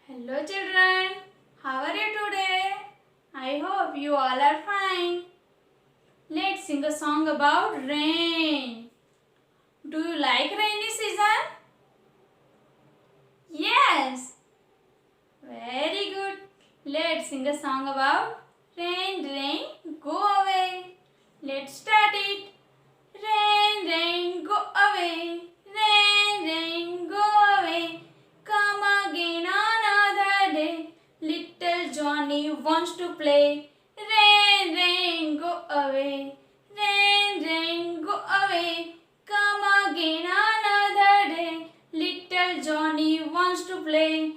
Hello children, how are you today? I hope you all are fine. Let's sing a song about rain. Do you like rainy season? Yes. Very good. Let's sing a song about rain, rain, go away. Let's start it. Rain, rain, go away. Rain, rain, go away. Come again another day. Little Johnny wants to play. Rain, rain, go away. Rain, rain, go away. Come again another day. Little Johnny wants to play.